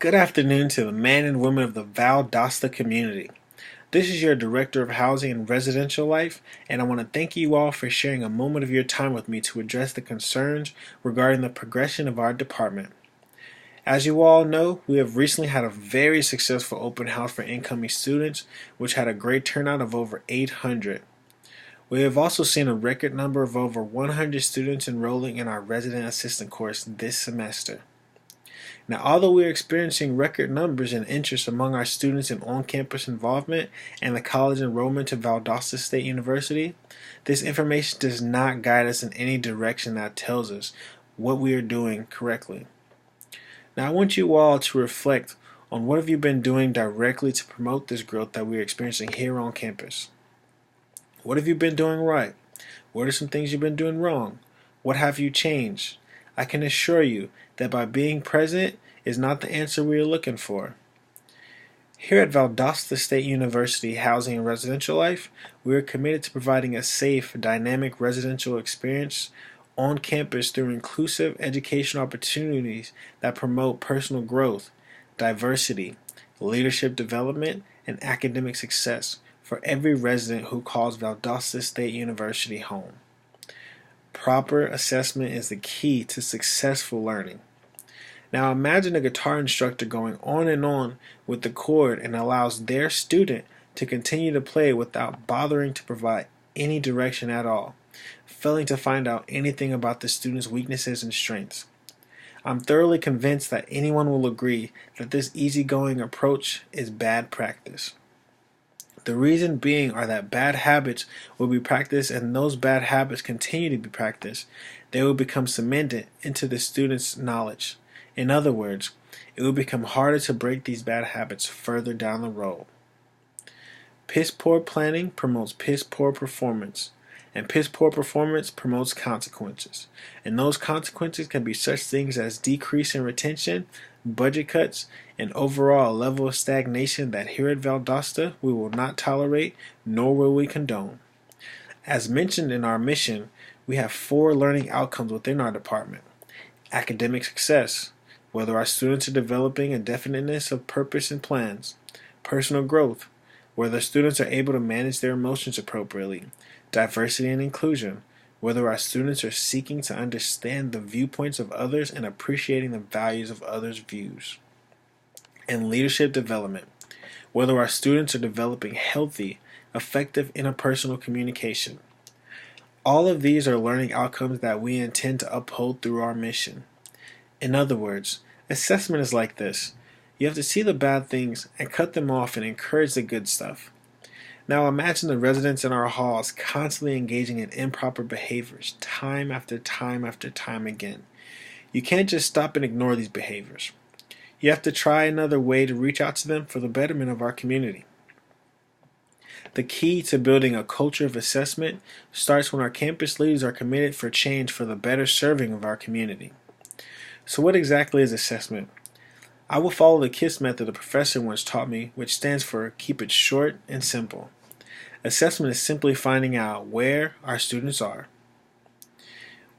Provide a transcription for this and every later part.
Good afternoon to the men and women of the Valdosta community. This is your Director of Housing and Residential Life, and I want to thank you all for sharing a moment of your time with me to address the concerns regarding the progression of our department. As you all know, we have recently had a very successful open house for incoming students, which had a great turnout of over 800. We have also seen a record number of over 100 students enrolling in our resident assistant course this semester. Now, although we are experiencing record numbers and interest among our students in on-campus involvement and the college enrollment to Valdosta State University, this information does not guide us in any direction that tells us what we are doing correctly. Now, I want you all to reflect on what have you been doing directly to promote this growth that we are experiencing here on campus. What have you been doing right? What are some things you've been doing wrong? What have you changed? I can assure you that by being present is not the answer we are looking for. Here at Valdosta State University Housing and Residential Life, we are committed to providing a safe, dynamic residential experience on campus through inclusive educational opportunities that promote personal growth, diversity, leadership development, and academic success for every resident who calls Valdosta State University home. Proper assessment is the key to successful learning. Now imagine a guitar instructor going on and on with the chord and allows their student to continue to play without bothering to provide any direction at all, failing to find out anything about the student's weaknesses and strengths. I'm thoroughly convinced that anyone will agree that this easygoing approach is bad practice. The reason being are that bad habits will be practiced, and those bad habits continue to be practiced. They will become cemented into the student's knowledge. In other words, it will become harder to break these bad habits further down the road. Piss poor planning promotes piss poor performance, and piss poor performance promotes consequences. And those consequences can be such things as decrease in retention, budget cuts, and overall a level of stagnation that here at Valdosta we will not tolerate nor will we condone. As mentioned in our mission, we have 4 learning outcomes within our department. Academic success, whether our students are developing a definiteness of purpose and plans. Personal growth, whether students are able to manage their emotions appropriately. Diversity and inclusion, whether our students are seeking to understand the viewpoints of others and appreciating the values of others' views. And leadership development, whether our students are developing healthy, effective interpersonal communication. All of these are learning outcomes that we intend to uphold through our mission. In other words, assessment is like this. You have to see the bad things and cut them off and encourage the good stuff. Now imagine the residents in our halls constantly engaging in improper behaviors time after time after time again. You can't just stop and ignore these behaviors. You have to try another way to reach out to them for the betterment of our community. The key to building a culture of assessment starts when our campus leaders are committed for change for the better serving of our community. So what exactly is assessment? I will follow the KISS method a professor once taught me, which stands for Keep It Short and Simple. Assessment is simply finding out where our students are.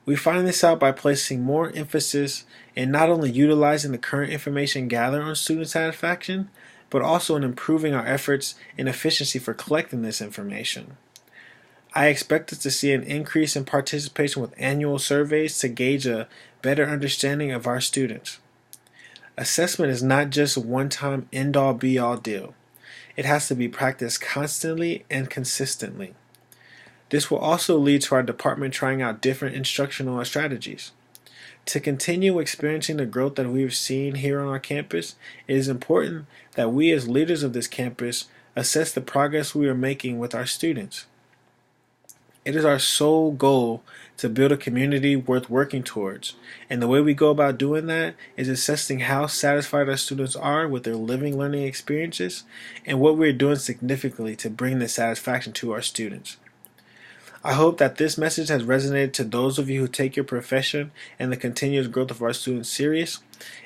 We find this out by placing more emphasis in not only utilizing the current information gathered on student satisfaction, but also in improving our efforts and efficiency for collecting this information. I expect us to see an increase in participation with annual surveys to gauge a better understanding of our students. Assessment is not just a one-time end-all be-all deal. It has to be practiced constantly and consistently. This will also lead to our department trying out different instructional strategies. To continue experiencing the growth that we've seen here on our campus, it is important that we as leaders of this campus assess the progress we are making with our students. It is our sole goal to build a community worth working towards, and the way we go about doing that is assessing how satisfied our students are with their living learning experiences and what we are doing significantly to bring this satisfaction to our students. I hope that this message has resonated to those of you who take your profession and the continuous growth of our students serious,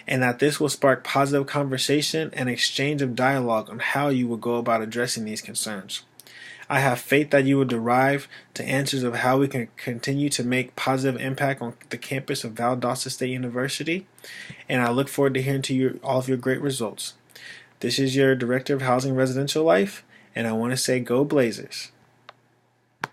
and that this will spark positive conversation and exchange of dialogue on how you will go about addressing these concerns. I have faith that you will derive to answers of how we can continue to make positive impact on the campus of Valdosta State University, and I look forward to hearing all of your great results. This is your Director of Housing and Residential Life, and I want to say go Blazers.